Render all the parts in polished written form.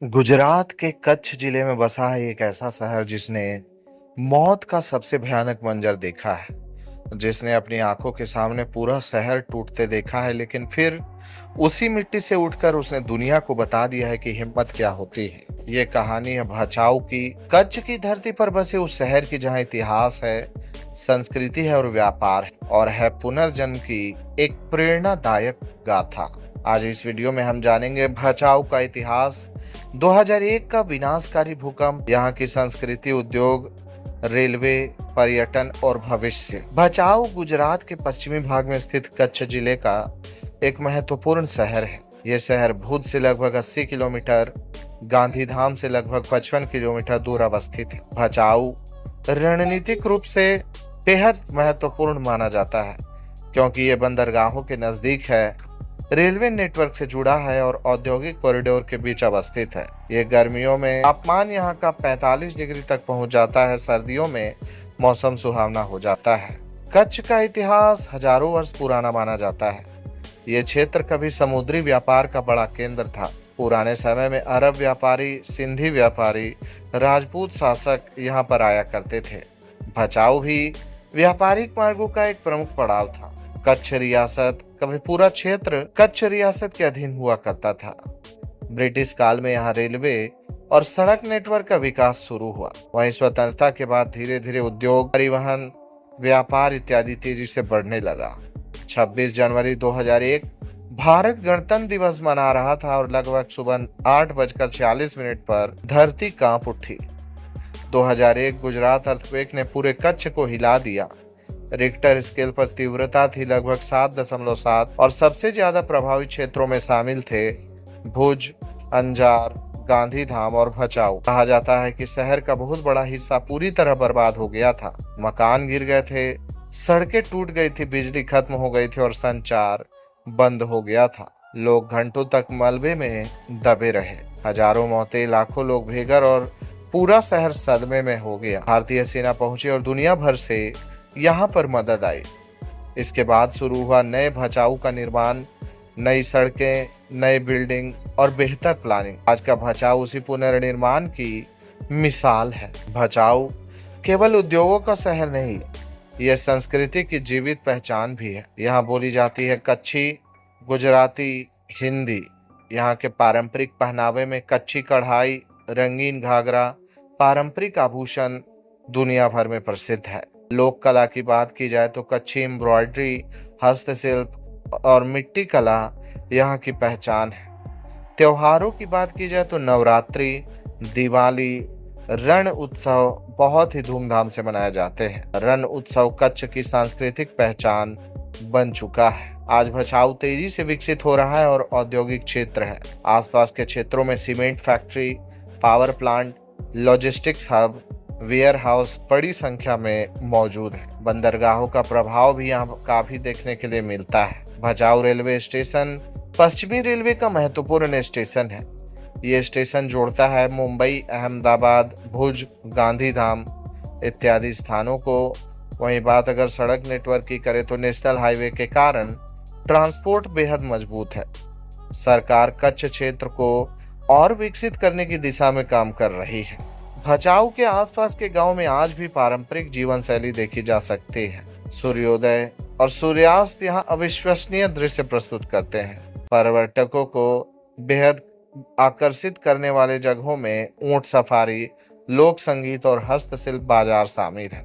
गुजरात के कच्छ जिले में बसा है एक ऐसा शहर जिसने मौत का सबसे भयानक मंजर देखा है। जिसने अपनी आंखों के सामने पूरा शहर टूटते देखा है, लेकिन फिर उसी मिट्टी से उठकर उसने दुनिया को बता दिया है कि हिम्मत क्या होती है। ये कहानी है भचाऊ की, कच्छ की धरती पर बसे उस शहर की जहां इतिहास है, संस्कृति है और व्यापार है, और है पुनर्जन्म की एक प्रेरणादायक गाथा। आज इस वीडियो में हम जानेंगे भचाऊ का इतिहास, 2001 का विनाशकारी भूकंप, यहाँ की संस्कृति, उद्योग, रेलवे, पर्यटन और भविष्य। भचाऊ गुजरात के पश्चिमी भाग में स्थित कच्छ जिले का एक महत्वपूर्ण शहर है। यह शहर भुज से लगभग 80 किलोमीटर, गांधीधाम से लगभग 55 किलोमीटर दूर अवस्थित है। भचाऊ रणनीतिक रूप से बेहद महत्वपूर्ण माना जाता है क्योंकि ये बंदरगाहों के नजदीक है, रेलवे नेटवर्क से जुड़ा है और औद्योगिक कॉरिडोर के बीच अवस्थित है। ये गर्मियों में तापमान यहाँ का 45 डिग्री तक पहुँच जाता है, सर्दियों में मौसम सुहावना हो जाता है। कच्छ का इतिहास हजारों वर्ष पुराना माना जाता है। ये क्षेत्र कभी समुद्री व्यापार का बड़ा केंद्र था। पुराने समय में अरब व्यापारी, सिंधी व्यापारी, राजपूत शासक यहाँ पर आया करते थे। भचाऊ भी व्यापारिक मार्गों का एक प्रमुख पड़ाव था। कच्छ रियासत कभी पूरा क्षेत्र कच्छ रियासत के अधीन हुआ करता था। ब्रिटिश काल में यहाँ रेलवे और सड़क नेटवर्क का विकास शुरू हुआ। वहीं स्वतंत्रता के बाद धीरे धीरे उद्योग, परिवहन, व्यापार इत्यादि तेजी से बढ़ने लगा। 26 जनवरी 2001 भारत गणतंत्र दिवस मना रहा था और लगभग सुबह 8:46 पर धरती कांप उठी। 2001 गुजरात अर्थक्वेक ने पूरे कच्छ को हिला दिया। रिक्टर स्केल पर तीव्रता थी लगभग 7.7 और सबसे ज्यादा प्रभावित क्षेत्रों में शामिल थे भुज, अंजार, गांधीधाम और भचाऊ। कहा जाता है कि शहर का बहुत बड़ा हिस्सा पूरी तरह बर्बाद हो गया था। मकान गिर गए थे, सड़कें टूट गई थी, बिजली खत्म हो गई थी और संचार बंद हो गया था। लोग घंटों तक मलबे में दबे रहे। हजारों मौतें, लाखों लोग बेघर और पूरा शहर सदमे में हो गया। भारतीय सेना पहुंची और दुनिया भर से यहाँ पर मदद आई। इसके बाद शुरू हुआ नए भचाऊ का निर्माण, नई सड़कें, नए बिल्डिंग और बेहतर प्लानिंग। आज का भचाऊ उसी पुनर्निर्माण की मिसाल है। भचाऊ केवल उद्योगों का शहर नहीं, यह संस्कृति की जीवित पहचान भी है। यहाँ बोली जाती है कच्छी, गुजराती, हिंदी। यहाँ के पारंपरिक पहनावे में कच्छी कढ़ाई, रंगीन घाघरा, पारंपरिक आभूषण दुनिया भर में प्रसिद्ध है। लोक कला की बात की जाए तो कच्छी एम्ब्रॉयडरी, हस्तशिल्प और मिट्टी कला यहाँ की पहचान है। त्योहारों की बात की जाए तो नवरात्रि, दिवाली, रण उत्सव बहुत ही धूमधाम से मनाए जाते हैं। रण उत्सव कच्छ की सांस्कृतिक पहचान बन चुका है। आज भचाऊ तेजी से विकसित हो रहा है और औद्योगिक क्षेत्र है। आसपास के क्षेत्रों में cement factory, power plant, logistics hub, warehouse बड़ी संख्या में मौजूद है। बंदरगाहों का प्रभाव भी यहाँ काफी देखने के लिए मिलता है। भचाऊ रेलवे स्टेशन पश्चिमी रेलवे का महत्वपूर्ण स्टेशन है। ये स्टेशन जोड़ता है मुंबई, अहमदाबाद, भुज, गांधीधाम इत्यादि स्थानों को। वहीं बात अगर सड़क नेटवर्क की करें तो नेशनल हाईवे के कारण ट्रांसपोर्ट बेहद मजबूत है। सरकार कच्छ क्षेत्र को और विकसित करने की दिशा में काम कर रही है। भचाऊ के आसपास के गांव में आज भी पारंपरिक जीवन शैली देखी जा सकती है। सूर्योदय और सूर्यास्त यहाँ अविश्वसनीय दृश्य प्रस्तुत करते हैं। पर्यटकों को बेहद आकर्षित करने वाले जगहों में ऊंट सफारी, लोक संगीत और हस्तशिल्प बाजार शामिल है।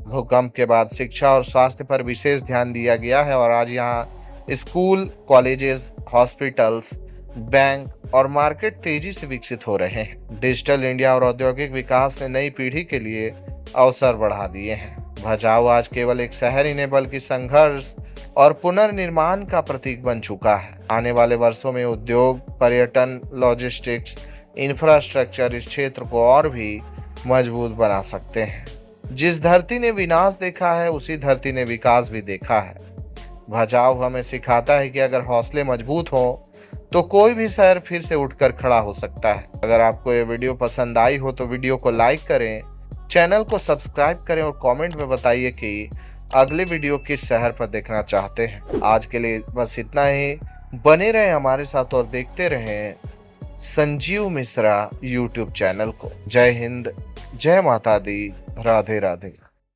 भूकंप के बाद शिक्षा और स्वास्थ्य पर विशेष ध्यान दिया गया है और आज यहाँ स्कूल, कॉलेजेस, हॉस्पिटल्स, बैंक और मार्केट तेजी से विकसित हो रहे हैं। डिजिटल इंडिया और औद्योगिक विकास ने नई पीढ़ी के लिए अवसर बढ़ा दिए हैं। भचाऊ आज केवल एक शहर ही नहीं बल्कि संघर्ष और पुनर्निर्माण का प्रतीक बन चुका है। आने वाले वर्षों में उद्योग, पर्यटन, लॉजिस्टिक्स, इंफ्रास्ट्रक्चर इस क्षेत्र को और भी मजबूत बना सकते हैं। जिस धरती ने विनाश देखा है उसी धरती ने विकास भी देखा है। भचाऊ हमें सिखाता है कि अगर हौसले मजबूत हो तो कोई भी शहर फिर से उठकर खड़ा हो सकता है। अगर आपको ये वीडियो पसंद आई हो तो वीडियो को लाइक करें, चैनल को सब्सक्राइब करें और कमेंट में बताइए कि अगले वीडियो किस शहर पर देखना चाहते हैं। आज के लिए बस इतना ही। बने रहें हमारे साथ और देखते रहें संजीव मिश्रा यूट्यूब चैनल को। जय हिंद, जय माता दी, राधे राधे।